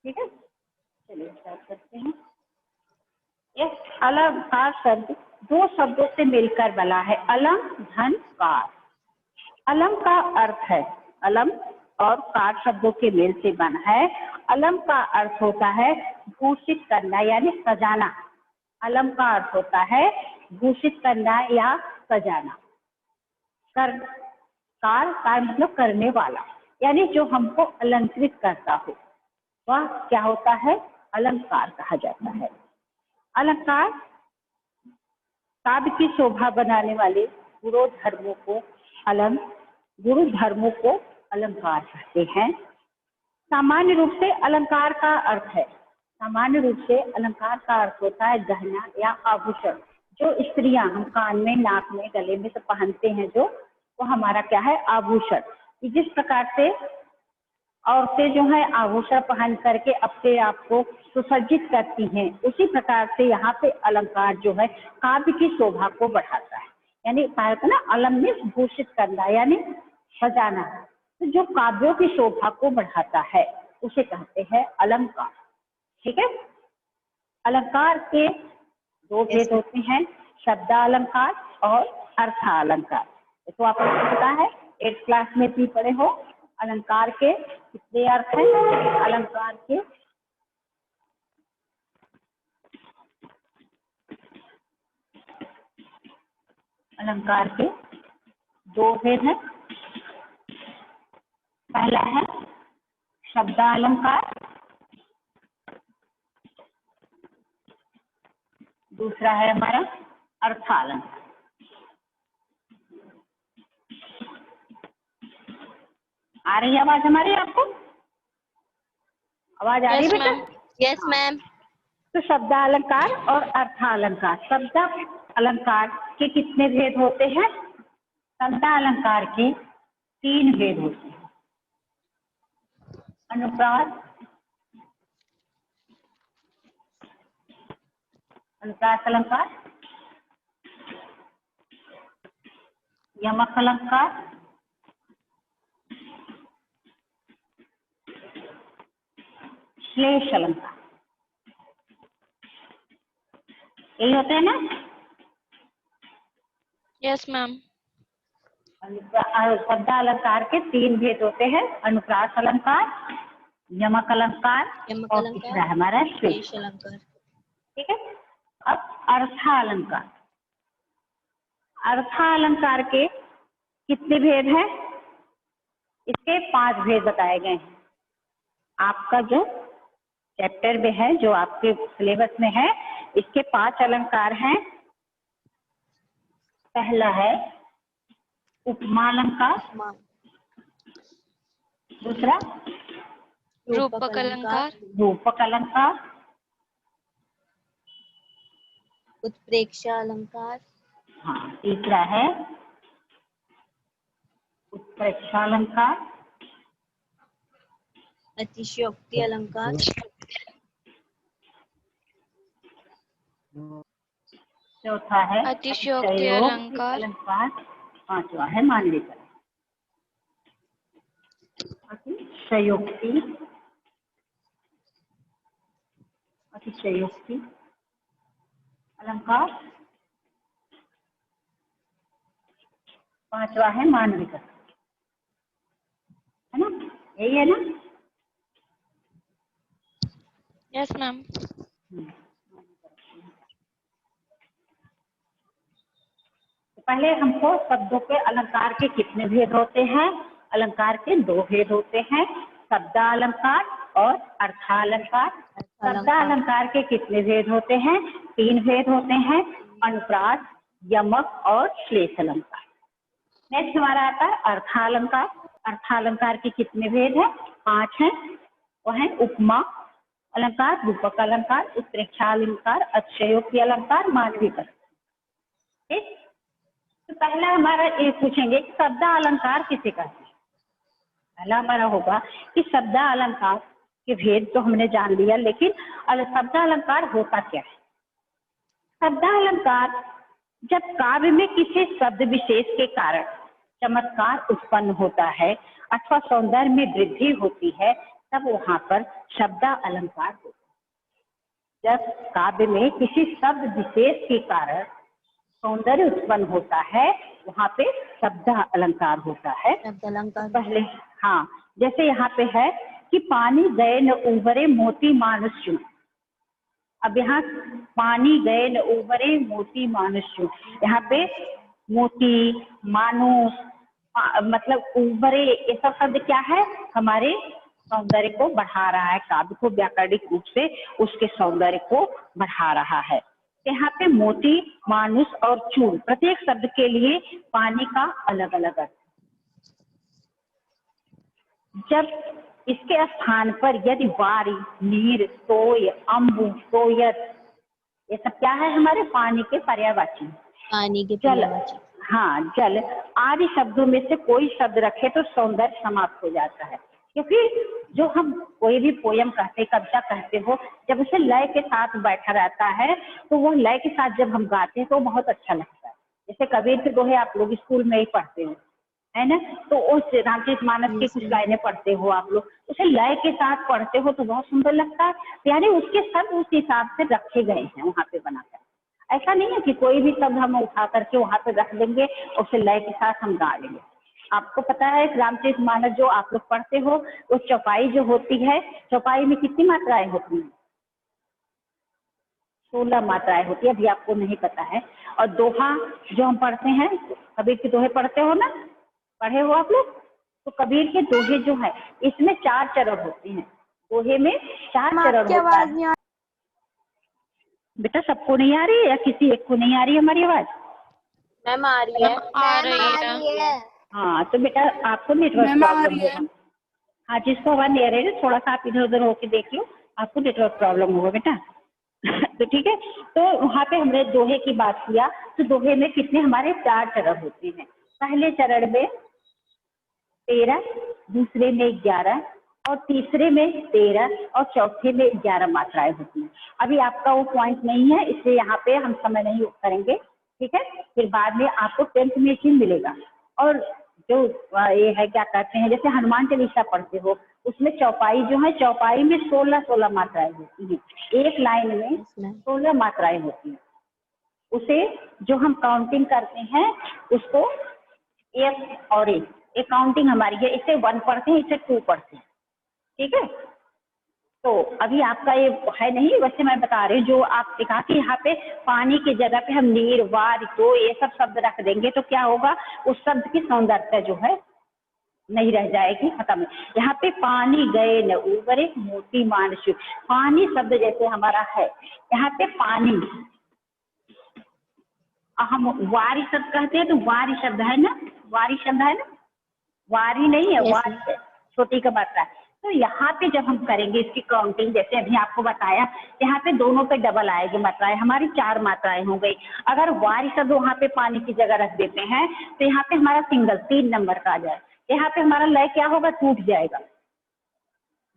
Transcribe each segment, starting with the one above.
ठीक है, चलिए स्टार्ट करते हैं। यह अलंकार शब्द दो शब्दों से मिलकर बना है, अलम धन कार। अलम का अर्थ है, अलम और कार शब्दों के मेल से बना है। अलम का अर्थ होता है भूषित करना यानी सजाना। अलम का अर्थ होता है भूषित करना या सजाना। कार मतलब करने वाला, यानी जो हमको अलंकृत करता हो वह क्या होता है, अलंकार कहा जाता है। अलंकार काव्य की शोभा बनाने वाले गुरु धर्मों को अलंकार कहते हैं। सामान्य रूप से अलंकार का अर्थ होता है गहना या आभूषण, जो स्त्रियां हम कान में, नाक में, गले में सब पहनते हैं, जो वो हमारा क्या है, आभूषण। जिस प्रकार से औरतें जो है आभूषण पहन करके अपने आप को सुसज्जित करती हैं, उसी प्रकार से यहाँ पे अलंकार जो है काव्य की शोभा को बढ़ाता है। यानी ना अलम में भूषित करना यानी सजाना, तो जो काव्यों की शोभा को बढ़ाता है उसे कहते हैं अलंकार। ठीक है, अलंकार के दो भेद होते हैं, शब्दालंकार और अर्थालंकार। तो आपको पता है 8th क्लास में भी पढ़े हो, अलंकार के कितने अर्थ हैं। अलंकार के दो भेद हैं। पहला है शब्दालंकार, दूसरा है हमारा अर्थालंकार। आ रही है आवाज हमारी, आपको आवाज आ रही है बेटा? Yes ma'am. तो शब्दालंकार और अर्थालंकार। शब्द अलंकार के कितने भेद होते हैं? शब्दालंकार के 3 भेद होते हैं, अनुप्रास अलंकार, यमक अलंकार, श्लेष अलंकार। यही होते हैं ना? Yes ma'am. शब्दालंकार के 3 भेद होते हैं, अनुप्रास अलंकार, यमक अलंकार और तीसरा हमारा श्लेष अलंकार। ठीक है, अब अर्थालंकार। अर्थालंकार के कितने भेद हैं? इसके 5 भेद बताए गए हैं। आपका जो चैप्टर में है, जो आपके सिलेबस में है, इसके 5 अलंकार हैं। पहला है उपमा अलंकार, दूसरा रूपक अलंकार, उत्प्रेक्षा अलंकार, हाँ, तीसरा है उत्प्रेक्षा अलंकार, अतिशयोक्ति अलंकार, चौथा है अतिशयोक्ति अलंकार, पांचवा है मानवीकरण। अतिशयोक्ति अलंकार, पांचवा है मानवीकरण, है ना? यही है ना? Yes ma'am. पहले हमको शब्दों के अलंकार के कितने भेद होते हैं? अलंकार के 2 भेद होते हैं, शब्दालंकार और अर्थालंकार। शब्दालंकार के कितने भेद होते हैं? 3 भेद होते हैं, अनुप्रास, यमक और श्लेष अलंकार। नेक्स्ट हमारा आता है अर्थालंकार। अर्थालंकार के कितने भेद हैं? 5 हैं। वो है उपमा अलंकार, रूपक अलंकार, उत्प्रेक्षा अलंकार, अतिशयोक्ति अलंकार, मानवीकरण। ठीक, तो पहला हमारा ये पूछेंगे शब्दालंकार किसे कहते हैं। पहला हमारा होगा कि शब्दालंकार के भेद तो हमने जान लिया, लेकिन शब्दालंकार होता क्या है? शब्दालंकार जब काव्य में किसी शब्द विशेष के कारण चमत्कार उत्पन्न होता है अथवा सौंदर्य में वृद्धि होती है, तब वहां पर शब्द अलंकार होता है। जब काव्य में किसी शब्द विशेष के कारण सौंदर्य उत्पन्न होता है वहां पे शब्द अलंकार होता है। शब्द अलंकार पहले हाँ, जैसे यहाँ पे है कि पानी गए न उभरे मोती मानुष चूं। अब यहाँ पानी गए न उभरे मोती मानुष चूं, यहाँ पे मोती मानुष मतलब उभरे, ये सब शब्द क्या है, हमारे सौंदर्य को बढ़ा रहा है, काव्य को व्याकरणिक रूप से उसके सौंदर्य को बढ़ा रहा है। यहाँ पे मोती मानुष और चूर्ण, प्रत्येक शब्द के लिए पानी का अलग अलग अर्थ। जब इसके स्थान पर यदि वारी, नीर, सोय, अम्बु, सोयत, ये सब क्या है, हमारे पानी के पर्यायवाची। पानी के जल, पर्यायवाची। हाँ, जल आदि शब्दों में से कोई शब्द रखे तो सौंदर्य समाप्त हो जाता है। क्योंकि जो हम कोई भी पोयम कहते, कविता कहते हो, जब उसे लय के साथ बैठा रहता है तो वो लय के साथ जब हम गाते हैं तो बहुत अच्छा लगता है। जैसे कबीर के दोहे आप लोग स्कूल में ही पढ़ते हो, है ना, तो उस रामचरितमानस की कुछ लाइनें पढ़ते हो आप लोग, उसे लय के साथ पढ़ते हो तो बहुत सुंदर लगता है। यानी उसके शब्द उस हिसाब से रखे गए हैं वहां पे बनाकर। ऐसा नहीं है कि कोई भी शब्द हम उठा करके वहां पे रख देंगे और उसे लय के साथ हम गा लेंगे। आपको पता है रामचरितमानस जो आप लोग पढ़ते हो, वो चौपाई जो होती है, चौपाई में कितनी मात्राएं होती हैं? 16 मात्राएं होती है, अभी आपको नहीं पता है। और दोहा जो हम पढ़ते हैं, कबीर के दोहे पढ़ते हो ना, पढ़े हो आप लोग? तो कबीर के दोहे जो है इसमें 4 चरण होते हैं, दोहे में 4 चरण होता है। बेटा सबको नहीं आ रही है या किसी एक को नहीं आ रही है हमारी आवाज? मैम आ रही है। आ रही है। हाँ, तो बेटा आपको नेटवर्क प्रॉब्लम होगा। हाँ, जिसको आवाज नहीं आ रही है थोड़ा सा आप इधर उधर होके देख लो, आपको नेटवर्क प्रॉब्लम होगा बेटा। तो ठीक है, तो वहाँ पे हमने दोहे की बात किया, तो दोहे में कितने हमारे 4 चरण होते हैं। पहले चरण में 13, दूसरे में 11 और तीसरे में 13 और चौथे में 11 मात्राएं होती हैं। अभी आपका वो पॉइंट नहीं है, इसलिए यहाँ पे हम समय नहीं करेंगे, ठीक है। फिर बाद में आपको 10th में ही मिलेगा। और जो ये है क्या कहते हैं, जैसे हनुमान चालीसा पढ़ते हो, उसमें चौपाई जो है, चौपाई में 16 मात्राएं होती हैं, एक लाइन में 16 मात्राएं होती हैं। उसे जो हम काउंटिंग करते हैं उसको एक और एक काउंटिंग हमारी है, इसे 1 पढ़ते हैं, इसे 2 पढ़ते हैं, ठीक है। तो अभी आपका ये है नहीं, वैसे मैं बता रही हूँ, जो आप देखा कि यहाँ पे पानी की जगह पे हम नीर, वार, तो ये सब शब्द रख देंगे तो क्या होगा, उस शब्द की सौंदर्यता जो है नहीं रह जाएगी, खत्म। यहाँ पे पानी गए न उबरे मोती मानसु, पानी शब्द जैसे हमारा है, यहाँ पे पानी, हम वारी शब्द कहते हैं तो वारी शब्द है ना, वारी शब्द है ना, वारी नहीं है, वारी है, छोटी का मात्रा है। तो यहाँ पे जब हम करेंगे इसकी काउंटिंग, जैसे अभी आपको बताया, यहाँ पे दोनों पे डबल आएगी मात्राएं, हमारी 4 मात्राएं हो गई। अगर वारी शब्द वहाँ पे पानी की जगह रख देते हैं तो यहाँ पे हमारा सिंगल 3 नंबर का आ जाए, यहाँ पे हमारा लय क्या होगा, टूट जाएगा।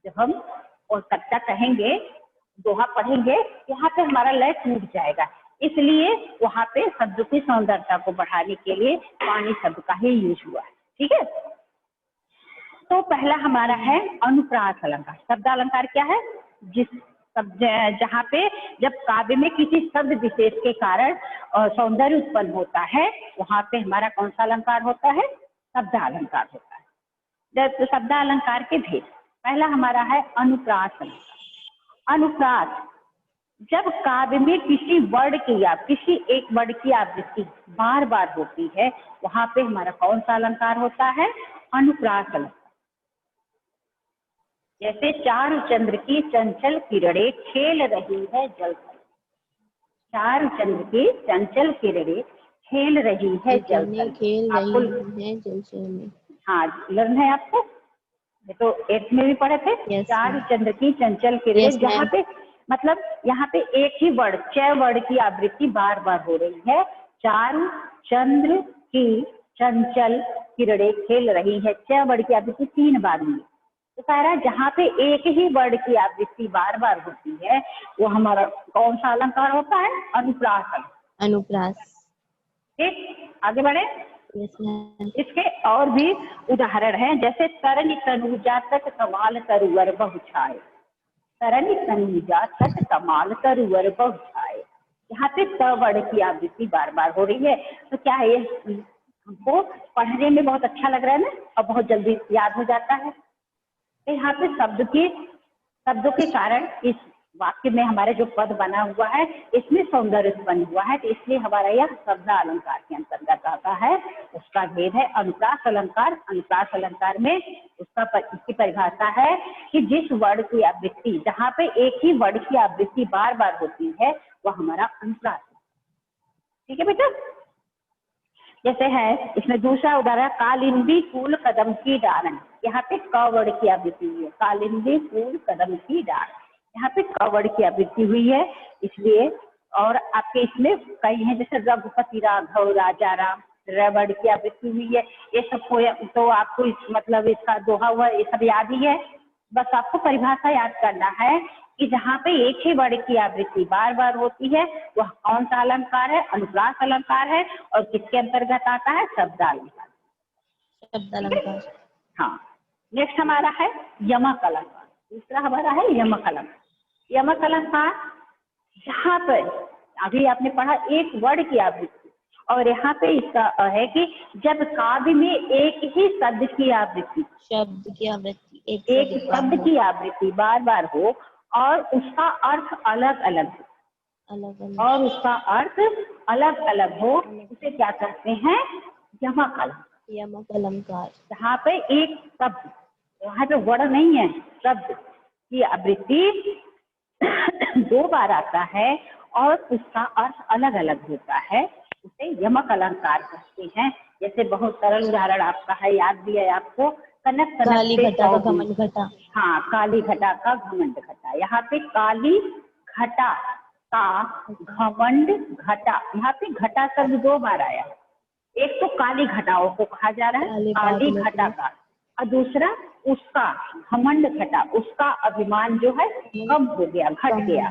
जब हम और कविता कहेंगे, दोहा पढ़ेंगे, यहाँ पे हमारा लय टूट जाएगा। इसलिए वहां पे शब्द की सौंदर्यता को बढ़ाने के लिए पानी शब्द का ही यूज हुआ है, ठीक है। तो पहला हमारा है अनुप्रास अलंकार। शब्द अलंकार क्या है, जिस शब्द जहाँ पे जब काव्य में किसी शब्द विशेष के कारण सौंदर्य उत्पन्न होता है, वहां पे हमारा कौन सा अलंकार होता है, शब्द अलंकार होता है। तो शब्द अलंकार के भेद, पहला हमारा है अनुप्रास अलंकार। अनुप्रास, जब काव्य में किसी वर्ड की या किसी एक वर्ड की आवृत्ति बार बार होती है, वहां पे हमारा कौन सा अलंकार होता है, अनुप्रास अलंकार। जैसे चारु चंद्र की चंचल किरणें खेल रही है जल थल, चारु चंद्र की चंचल किरणें खेल रही है जल थल, खेल रही है जल में। हाँ, लर्न है आपको, ये तो 8th में भी पढ़े थे। चारु चंद्र की चंचल किरणें, जहाँ पे मतलब यहाँ पे एक ही वर्ड, 6 वर्ड की आवृत्ति बार बार हो रही है। चारु चंद्र की चंचल किरणें खेल रही है, 6 वर्ड की आवृत्ति 3 बार हुई। तो कह रहा है जहाँ पे एक ही वर्ड की आवृत्ति बार बार होती है, वो हमारा कौन सा अलंकार होता है, अनुप्रास अलंकार। अनुप्रास। ठीक, आगे बढ़े। Yes ma'am. इसके और भी उदाहरण हैं, जैसे तरन तनुजा तट कमाल तरुवर बहु छाए। तरन तनुजा तट कमाल तरुवर बहु छाए। यहाँ पे त वर्ड की आवृत्ति बार बार हो रही है। तो क्या है, ये हमको पढ़ने में बहुत अच्छा लग रहा है ना, और बहुत जल्दी याद हो जाता है। तो यहाँ पे शब्दों के कारण इस वाक्य में हमारे जो पद बना हुआ है इसमें सौंदर्य उत्पन्न हुआ है, तो इसलिए हमारा यह शब्द अलंकार के अंतर्गत आता है। उसका भेद है अनुप्रास अलंकार। अनुप्रास अलंकार में इसकी परिभाषा है कि जिस वर्ड की आवृत्ति, जहाँ पे एक ही वर्ड की आवृत्ति बार बार होती है वह हमारा अनुप्रास है। ठीक है बेटा। जैसे है इसमें दूसरा उदाहरण, कालिंदी फूल कदम की डाल। यहाँ पे क वर्ड की आवृत्ति हुई है, कालिंदी फूल कदम की डाल, यहाँ पे क वर्ड की आवृत्ति हुई है इसलिए। और आपके इसमें कई हैं, जैसे रघुपति राघव राजा राम, र वर्ड की आवृत्ति हुई है। ये सब तो आपको मतलब इसका दोहा हुआ ये सब याद ही है। बस आपको परिभाषा याद करना है कि जहाँ पे एक ही वर्ड की आवृत्ति बार बार होती है वह कौन सा अलंकार है, अनुप्रास अलंकार है। और किसके अंतर्गत आता है, शब्द अलंकार। शब्द अलंकार। हाँ, नेक्स्ट हमारा है यमक अलंकार। दूसरा हमारा है यमक अलंकार। यमक अलंकार जहाँ पर अभी आपने पढ़ा एक वर्ड की आवृत्ति, और यहाँ पे इसका है कि जब काव्य में एक ही शब्द की आवृत्ति, शब्द की आवृत्ति एक शब्द की आवृत्ति बार बार हो और उसका अर्थ अलग अलग हो, और उसका अर्थ अलग अलग हो, उसे क्या कहते हैं, यमक अलंकार। यमक अलंकार। जहाँ पे एक शब्द, वहाँ पे वर्ड नहीं है, शब्द की आवृत्ति दो बार आता है और उसका अर्थ अलग अलग होता है, उसे यमक अलंकार कहते हैं। जैसे बहुत सरल उदाहरण आपका है, याद भी है आपको, कनक काली घटा का घमंड घटा। हाँ, काली घटा का घमंड घटा। यहाँ पे काली घटा का घमंड घटा, यहाँ पे घटा शब्द दो बार आया। एक तो काली घटाओं को कहा जा रहा है, काली घटा का, और दूसरा उसका घमंड घटा, उसका अभिमान जो है कम हो गया, घट गया,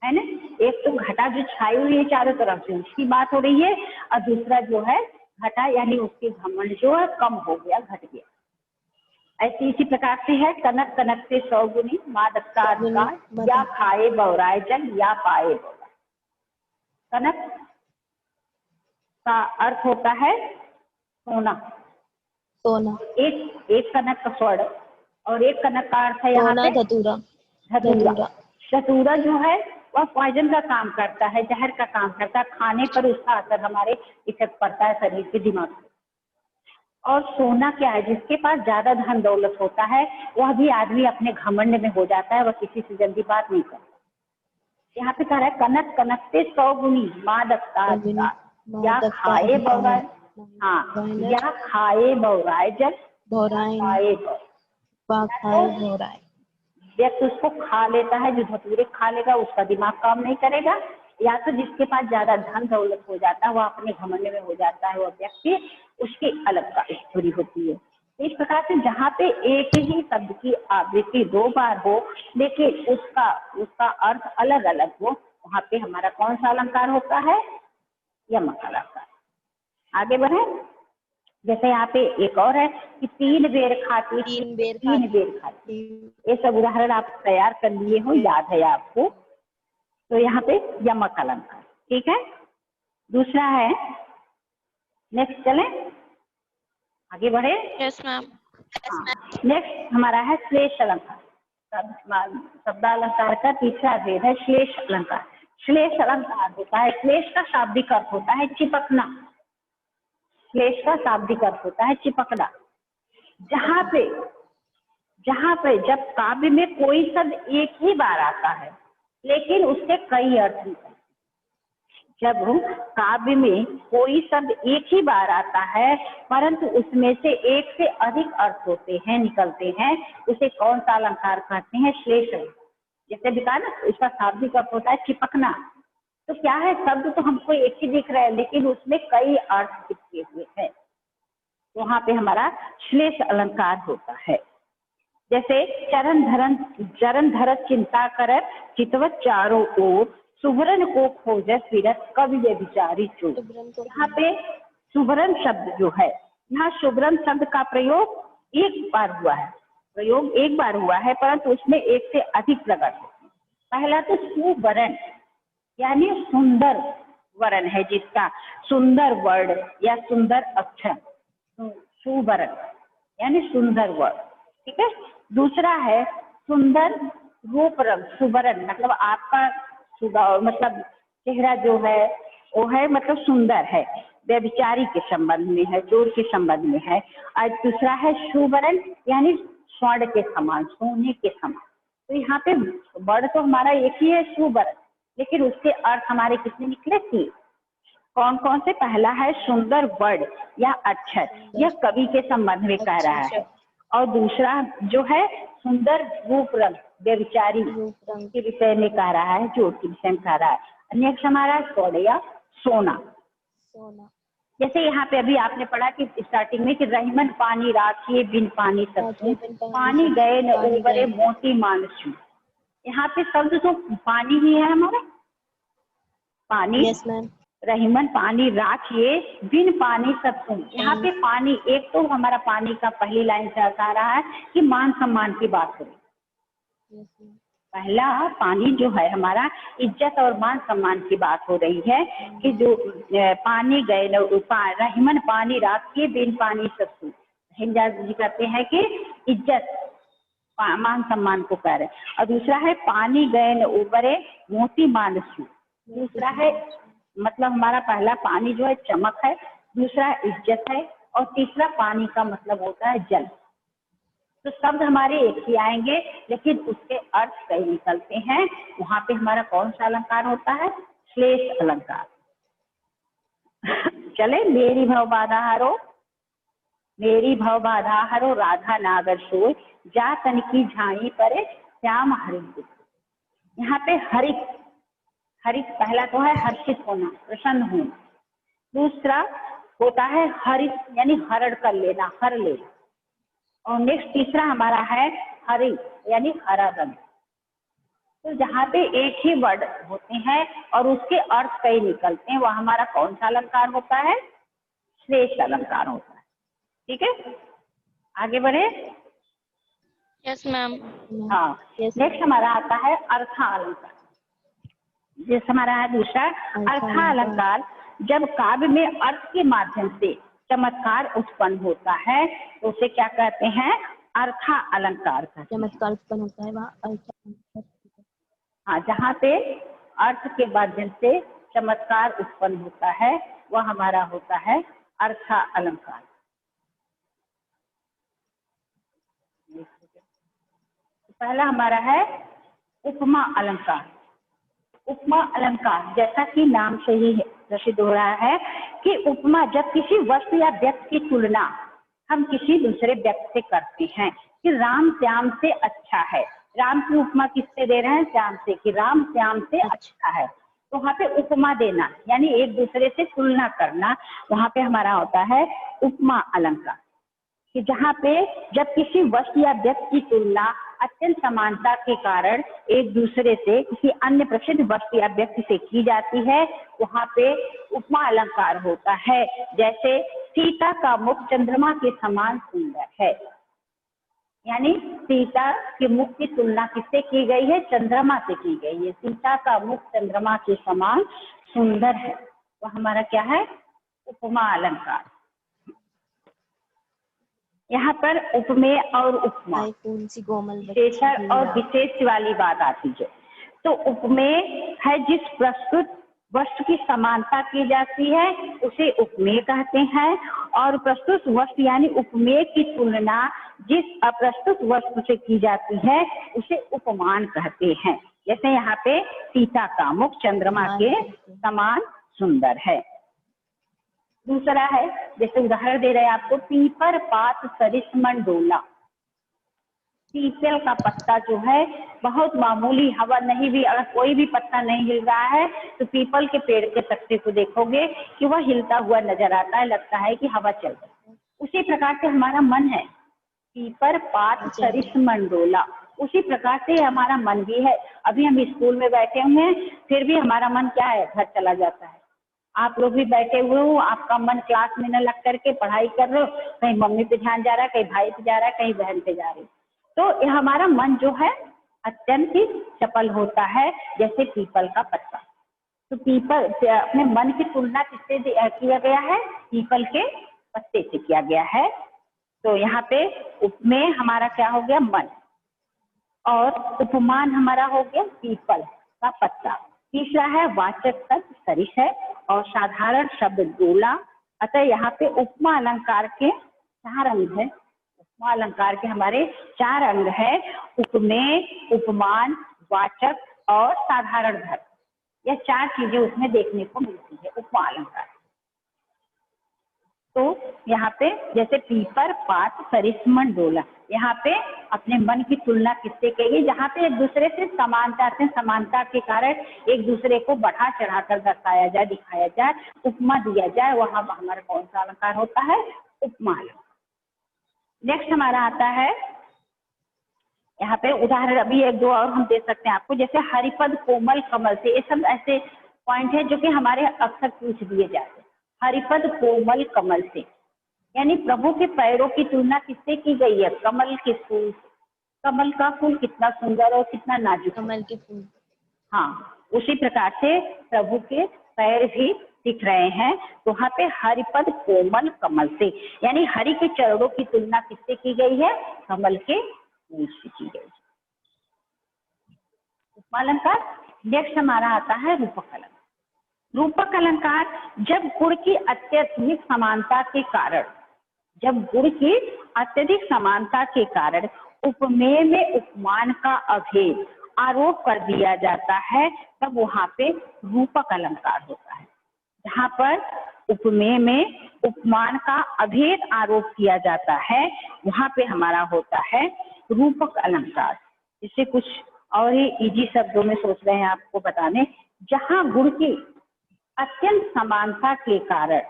है ना। एक तो घटा जो छाई हुई है चारों तरफ से उसकी बात हो रही है, और दूसरा जो है घटा यानी उसके घमंड जो है कम हो गया, घट गया। ऐसी इसी प्रकार से है, कनक कनक से 100 गुनी मादक का अधिकार, या खाए बौराए जल या पाए बौराए। कनक का अर्थ होता है सोना। सोना। एक कनक का स्वर्ण और एक कनक का अर्थ है यहाँ पे धतूरा। धतूरा। धतूरा जो है वह पॉइजन का काम करता है, जहर का काम करता है, खाने पर उसका असर हमारे इफेक्ट पड़ता है शरीर के दिमाग पे। और सोना क्या है, जिसके पास ज्यादा धन दौलत होता है वह भी आदमी अपने घमंड में हो जाता है, वह किसी से जल्दी बात नहीं करता। यहाँ पे कह रहा है कनक कनक से 100 गुनी मादक का अधिकार, या खाए बौराए, हाँ, या खाए बौराए जल, खाए बौराए। व्यक्ति उसको खा लेता है, जो धतूरे खा लेगा उसका दिमाग काम नहीं करेगा, या तो जिसके पास ज्यादा धन दौलत हो जाता है वह अपने घमंड में हो जाता है, वह व्यक्ति, उसकी अलग का स्टोरी होती है। इस प्रकार से जहाँ पे एक ही शब्द की आवृत्ति दो बार हो लेकिन उसका अर्थ अलग अलग हो, वहाँ पे हमारा कौन सा अलंकार होता है, यमक अलंकार। आगे बढ़े। जैसे यहाँ पे एक और है कि 3 बेर खाती, 3 बेर खाती। ये सब उदाहरण आप तैयार कर लिए हो, याद है आपको। तो यहाँ पे यमक अलंकार, ठीक है। दूसरा है, नेक्स्ट चलें, आगे बढ़े। Yes ma'am. नेक्स्ट हमारा है श्लेष अलंकार। शब्द अलंकार का तीसरा भेद है श्लेष अलंकार। श्लेष अलंकार होता है, श्लेष का शाब्दिक अर्थ होता है चिपकना। श्लेष का शाब्दिक अर्थ होता है चिपकना। जहाँ पे जब काव्य में कोई शब्द एक ही बार आता है लेकिन उसके कई अर्थ निकलते हैं। जब काव्य में कोई शब्द एक ही बार आता है परंतु उसमें से एक से अधिक अर्थ होते हैं, निकलते हैं, उसे कौन सा अलंकार कहते हैं, श्लेष। जैसे बताया ना, इसका शाब्दिक अर्थ होता है चिपकना। तो क्या है, शब्द तो हमको एक ही दिख रहा है लेकिन उसमें कई अर्थ चिपके हुए हैं, वहां पे हमारा श्लेष अलंकार होता है। जैसे चरण धरत चिंता करत चितवत चारों ओर, सुवर्ण को खोजत फिरत कवि व्यभिचारी चोर। यहाँ पे शुभ्रम शब्द जो है, यहाँ शुभ्रम शब्द का प्रयोग एक बार हुआ है, परंतु उसमें एक से अधिक प्रकट है। पहला तो सुवर्ण यानी सुंदर वर्ण है, जिसका सुंदर वर्ड या सुंदर अक्षर, सुवर्ण यानी सुंदर वर्ड, ठीक है। दूसरा है सुंदर रूप रंग, सुवर्ण मतलब आपका मतलब चेहरा जो है वो है मतलब सुंदर है, व्यभिचारी के संबंध में है, चोर के संबंध में है। और दूसरा है सुवर्ण यानी स्वर्ण के समान, सोने के समान। तो यहाँ पे वर्ड तो हमारा एक ही है सुवर्ण, लेकिन उसके अर्थ हमारे कितने निकले? 3। कौन कौन से? पहला है सुंदर वर्ड या अक्षर, यह कवि के संबंध में कह रहा है। और दूसरा जो है सुंदर रूप रंग, व्यभिचारी के विषय में कह रहा है, चोर के विषय में कह रहा है। नेक्स्ट हमारा स्वर्ण या सोना। जैसे यहाँ पे अभी आपने पढ़ा कि स्टार्टिंग में कि रहीमन पानी राखिए बिन पानी सबसे, पानी गए न उबरे मोती मानसू। यहाँ पे शब्द तो पानी ही है हमारा, पानी। Yes ma'am. रहीमन पानी राखिए बिन पानी सब सुन। यहाँ पे पानी, एक तो हमारा पानी का पहली लाइन से आ रहा है कि मान सम्मान की बात हो रही है। पहला पानी जो है हमारा इज्जत और मान सम्मान की बात हो रही है कि जो पानी गए न रहीमन पानी राखिए बिन पानी सब सुन। हिंदा जी कहते हैं कि इज्जत मान सम्मान को कह रहे। और दूसरा है पानी गए न उबरे मोती मानसू। दूसरा है मतलब हमारा पहला पानी जो है चमक है, दूसरा इज्जत है, और तीसरा पानी का मतलब होता है जल। तो शब्द हमारे एक ही आएंगे, लेकिन उसके अर्थ कई निकलते हैं। वहां पे हमारा कौन सा अलंकार होता है? श्लेष अलंकार। चले, मेरी भव बाधा हरो राधा नागर सोय, जा तन की झाई परे श्याम हरित। यहाँ पे हरित, हरित पहला तो है हर्षित होना, प्रसन्न होना। दूसरा होता है हरित यानी हरण कर लेना, हर लेना। और नेक्स्ट तीसरा हमारा है हरि यानी हरा रंग। तो जहाँ पे एक ही वर्ड होते हैं और उसके अर्थ कई निकलते हैं, वह हमारा कौन सा अलंकार होता है? श्लेष अलंकार होता है। ठीक है, आगे बढ़े। Yes ma'am. हाँ, नेक्स्ट हमारा आता है अर्था अलंकार। जैसे हमारा है दूसरा अर्था अलंकार। जब काव्य में अर्थ के माध्यम से चमत्कार उत्पन्न होता है तो उसे क्या कहते हैं? अर्था अलंकार का चमत्कार उत्पन्न होता है वहाँ। हाँ, जहाँ पे अर्थ के माध्यम से चमत्कार उत्पन्न होता है वह हमारा होता है अर्था अलंकार। पहला हमारा है उपमा अलंकार। उपमा अलंकार जैसा कि नाम से ही प्रसिद्ध हो रहा है कि उपमा जब किसी वस्तु या व्यक्ति की तुलना हम किसी दूसरे व्यक्ति से करते हैं कि राम श्याम से अच्छा है। राम की उपमा किससे दे रहे हैं? श्याम से, कि राम श्याम से अच्छा है। तो वहाँ पे उपमा देना यानी एक दूसरे से तुलना करना, वहाँ पे हमारा होता है उपमा अलंकार। कि जहाँ पे जब किसी वस्तु या व्यक्ति की तुलना अत्यंत समानता के कारण एक दूसरे से किसी अन्य प्रसिद्ध वस्तु या व्यक्ति से की जाती है, वहाँ पे उपमा अलंकार होता है। जैसे सीता का मुख चंद्रमा के समान सुंदर है, यानी सीता के मुख की तुलना किससे की गई है? चंद्रमा से की गई है। सीता का मुख चंद्रमा के समान सुंदर है, तो हमारा क्या है? उपमा अलंकार। यहाँ पर उपमेय और उपमा, विशेषण और विशेष वाली बात आती है। तो उपमेय है जिस प्रस्तुत वस्तु की समानता की जाती है उसे उपमेय कहते हैं, और प्रस्तुत वस्तु यानी उपमेय की तुलना जिस अप्रस्तुत वस्तु से की जाती है उसे उपमान कहते हैं। जैसे यहाँ पे सीता का मुख चंद्रमा के समान सुंदर है। दूसरा है, जैसे उदाहरण दे रहे हैं आपको, पीपर पात सरिस मन डोला। पीपल का पत्ता जो है बहुत मामूली, हवा नहीं भी, अगर कोई भी पत्ता नहीं हिल रहा है तो पीपल के पेड़ के पत्ते को देखोगे कि वह हिलता हुआ नजर आता है, लगता है कि हवा चल रही है। उसी प्रकार से हमारा मन है, पीपर पात सरिस मन डोला। उसी प्रकार से हमारा मन भी है। अभी हम स्कूल में बैठे हुए हैं, फिर भी हमारा मन क्या है? घर चला जाता है। आप लोग भी बैठे हुए हो, आपका मन क्लास में न लग करके पढ़ाई कर रहे हो, कहीं मम्मी पे ध्यान जा रहा है, कहीं भाई पे जा रहा है, कहीं बहन पे जा रही है, तो हमारा मन जो है अत्यंत ही चपल होता है, जैसे पीपल का पत्ता। तो पीपल अपने मन की तुलना किससे किया गया है? पीपल के पत्ते से किया गया है। तो यहाँ पे उपमेय हमारा क्या हो गया? मन, और उपमान हमारा हो गया पीपल का पत्ता। तीसरा है वाचक शब्द सरिस है, और साधारण शब्द डोला। अतः यहाँ पे उपमा अलंकार के 4 अंग है। उपमा अलंकार के हमारे 4 अंग है, उपमेय, उपमान, वाचक और साधारण धर्म। यह 4 चीजें उसमें देखने को मिलती है उपमा अलंकार। तो यहाँ पे जैसे पीपर, पात, सरिस, मन, डोला, यहाँ पे अपने मन की तुलना किससे कही? जहाँ पे एक दूसरे से समानता से, समानता के कारण एक दूसरे को बढ़ा चढ़ा कर दर्शाया जाए, दिखाया जाए, उपमा दिया जाए, वहां हमारा कौन सा अलंकार होता है? उपमा अलंकार। नेक्स्ट हमारा आता है, यहाँ पे उदाहरण अभी 1-2 और हम दे सकते हैं आपको, जैसे हरिपद कोमल कमल से। ये सब ऐसे पॉइंट है जो कि हमारे अक्सर पूछ दिए जाते हैं। हरिपद कोमल कमल से, यानी प्रभु के पैरों की तुलना किससे की गई है? कमल के फूल। कमल का फूल कितना सुंदर और कितना नाजुक, कमल के फूल। हाँ, उसी प्रकार से प्रभु के पैर भी दिख रहे हैं। तो वहाँ पे हरिपद कोमल कमल से, यानी हरि के चरणों की तुलना किससे की गई है? कमल के फूल से की गई है। उपमा अलंकार। नेक्स्ट हमारा आता है रूपक अलंकार। रूपक अलंकार जब गुण की अत्यधिक समानता के कारण, जब गुण की अत्यधिक समानता के कारण उपमेय में उपमान का अभेद आरोप कर दिया जाता है, तब वहां पे रूपक अलंकार होता है। जहाँ पर उपमेय में उपमान का अभेद आरोप किया जाता है, वहां पे हमारा होता है रूपक अलंकार। इससे कुछ और ही इजी शब्दों में सोच रहे हैं आपको बताने, जहाँ गुण की अत्यंत समानता के कारण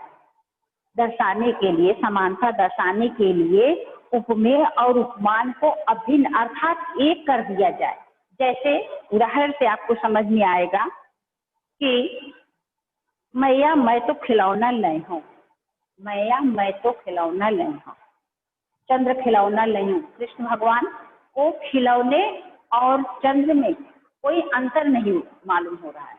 दर्शाने के लिए, समानता दर्शाने के लिए उपमेय और उपमान को अभिन्न अर्थात एक कर दिया जाए। जैसे उदाहरण से आपको समझ में आएगा कि मैया मैं तो खिलौना लाई हूँ, मैया मैं तो खिलौना लाई हूँ, चंद्र खिलौना लाई हूँ। कृष्ण भगवान को खिलौने और चंद्र में कोई अंतर नहीं मालूम हो रहा है।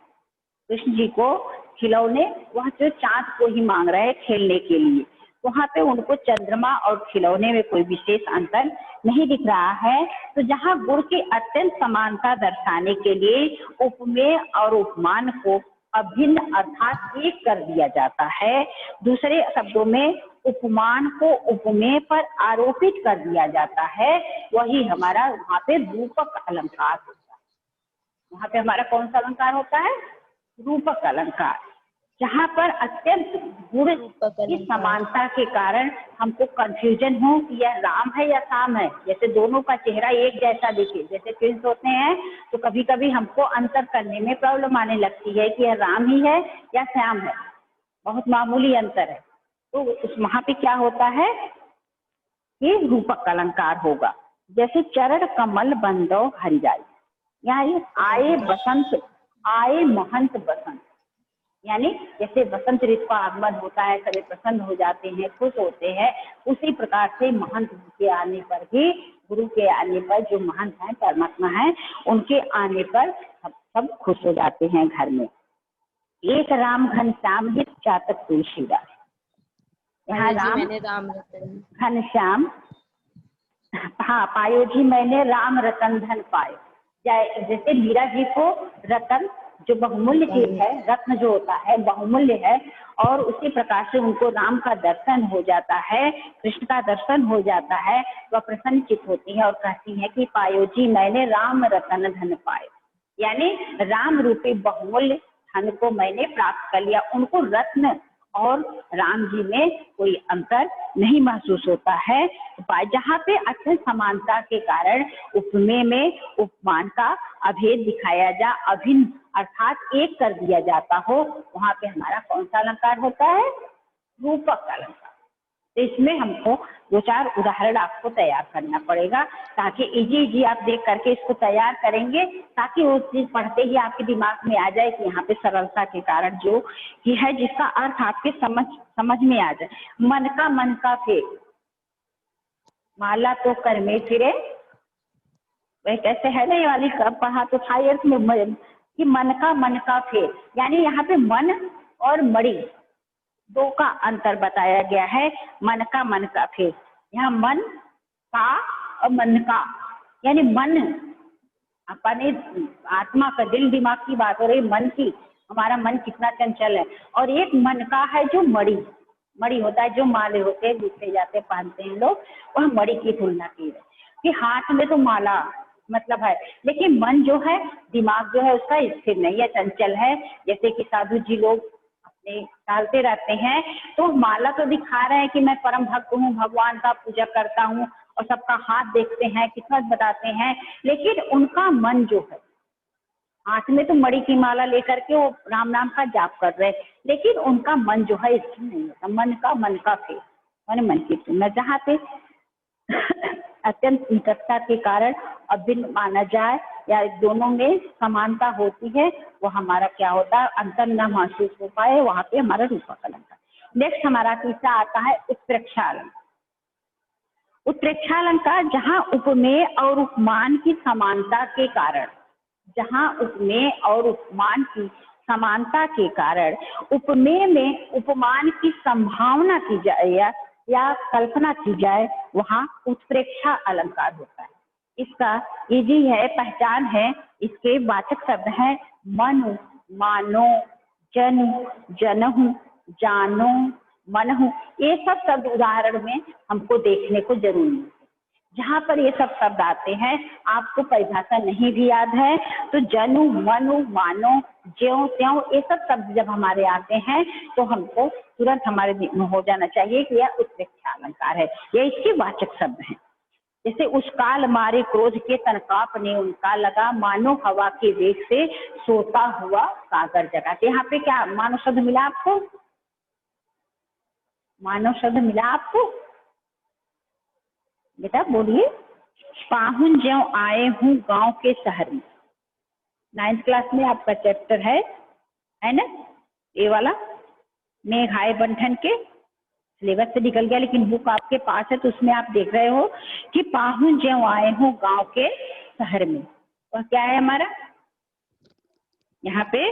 कृष्ण जी को खिलौने, वह जो चांद को ही मांग रहे हैं खेलने के लिए, वहां पे उनको चंद्रमा और खिलौने में कोई विशेष अंतर नहीं दिख रहा है। तो जहाँ गुण की अत्यंत समानता दर्शाने के लिए उपमेय और उपमान को अभिन्न अर्थात एक कर दिया जाता है, दूसरे शब्दों में उपमान को उपमेय पर आरोपित कर दिया जाता है, वही हमारा वहां पे रूपक अलंकार होता है। वहां पे हमारा कौन सा अलंकार होता है? रूपक अलंकार। जहाँ पर अत्यंत गुण की समानता के कारण हमको कंफ्यूजन हो कि यह राम है या श्याम है, जैसे दोनों का चेहरा एक जैसा दिखे, जैसे ट्विंस होते हैं, तो कभी कभी हमको अंतर करने में प्रॉब्लम आने लगती है कि यह राम ही है या श्याम है, बहुत मामूली अंतर है। तो उस वहां पे क्या होता है कि रूपक अलंकार होगा। जैसे चरण कमल बंदो हरिराई, यानी आए बसंत, आए महंत बसंत, यानी जैसे बसंत ऋतु का आगमन होता है, सभी प्रसन्न हो जाते हैं, खुश होते हैं, उसी प्रकार से महंत के आने पर भी, गुरु के आने पर, जो महंत हैं, परमात्मा हैं, उनके आने पर सब खुश हो जाते हैं घर में। एक राम घनश्याम हित चातक तुलसीदास, यहाँ राम घनश्याम, हाँ, पायो जी मैंने राम रतन धन पायो। जैसे मीरा जी को रतन जो बहुमूल्य चीज है, रत्न जो होता है बहुमूल्य है, और उसी प्रकार से उनको राम का दर्शन हो जाता है, कृष्ण का दर्शन हो जाता है, वह प्रसन्नचित होती है और कहती है कि पायो जी मैंने राम रतन धन पायो, यानी राम रूपी बहुमूल्य धन को मैंने प्राप्त कर लिया। उनको रत्न और राम जी में कोई अंतर नहीं महसूस होता है। जहाँ पे अत्यंत समानता के कारण उपमेय में उपमान का अभेद दिखाया जा, अभिन्न अर्थात एक कर दिया जाता हो, वहां पे हमारा कौन सा अलंकार होता है? रूपक अलंकार। तो इसमें हमको 2-4 उदाहरण आपको तैयार करना पड़ेगा, ताकि इजी आप देख करके इसको तैयार करेंगे, ताकि वो चीज पढ़ते ही आपके दिमाग में आ जाए कि यहाँ पे सरलता के कारण जो कि है, जिसका अर्थ आपके समझ में आ जाए। मन का फेर, माला तो कर में फिरे, वह कैसे है ना ये वाली पढ़ा तो था में कि मन का फेर, यानी यहाँ पे मन और मणि दो का अंतर बताया गया है। मन का फेर, यहाँ मन का और मन का, यानी मन अपने आत्मा का, दिल दिमाग की बात हो रही, मन की, हमारा मन कितना चंचल है। और एक मन का है जो मणि होता है, जो माले होते हैं, दूसरे जाते पहनते हैं लोग, वह मणि की तुलना की है कि हाथ में तो माला मतलब है, लेकिन मन जो है, दिमाग जो है उसका स्थिर नहीं है, चंचल है। जैसे कि साधु जी लोग अपने डालते रहते हैं, तो माला तो दिखा रहे हैं कि मैं परम भक्त हूँ, भगवान का पूजा करता हूँ, और सबका हाथ देखते हैं, किस्मत बताते हैं, लेकिन उनका मन जो है, हाथ में तो मणि की माला लेकर के वो राम नाम का जाप कर रहे, लेकिन उनका मन जो है स्थिर नहीं होता। मन का फेर, मन की तुलना, जहाँ पे अत्यंत निकटता के कारण अभिन्न माना जाए या दोनों में समानता होती है, वो हमारा क्या होता है, अंतर न महसूस हो पाए, वहां पे हमारा रूपक अलंकार। नेक्स्ट हमारा तीसरा आता है उत्प्रेक्षा अलंकार। उत्प्रेक्षा अलंकार जहाँ उपमेय और उपमान की समानता के कारण, जहाँ उपमेय और उपमान की समानता के कारण उपमेय में उपमान की संभावना की जाए या कल्पना की जाए, वहाँ उत्प्रेक्षा अलंकार होता है। इसका इजी है, पहचान है, इसके वाचक शब्द हैं मनु, मानो, जनु, जनहु, जानो, मनहु। ये सब शब्द उदाहरण में हमको देखने को जरूर मिलते हैं। जहाँ पर ये सब शब्द आते हैं, आपको परिभाषा नहीं भी याद है तो जनु, मनु, मानो, ज्यों त्यों, ये सब शब्द जब हमारे आते हैं तो हमको तुरंत हमारे में हो जाना चाहिए कि यह उत्प्रेक्षा अलंकार है, ये इसके वाचक शब्द हैं। जैसे उस काल मारे क्रोध के तनकापने उनका लगा, मानो हवा के वेग से सोता हुआ सागर जगा। तो यहाँ पे क्या मानो शब्द मिला आपको? मानो शब्द मिला आपको? बेटा बोलिए। पाहुन ज्यों आए हूँ गांव के शहर में, 9th क्लास में आपका चैप्टर है ना ये वाला, मेघ आए बंठन के, सिलेबस से निकल गया लेकिन बुक आपके पास है तो उसमें आप देख रहे हो कि पाहुन ज्यों आए हूँ गांव के शहर में, और क्या है हमारा यहाँ पे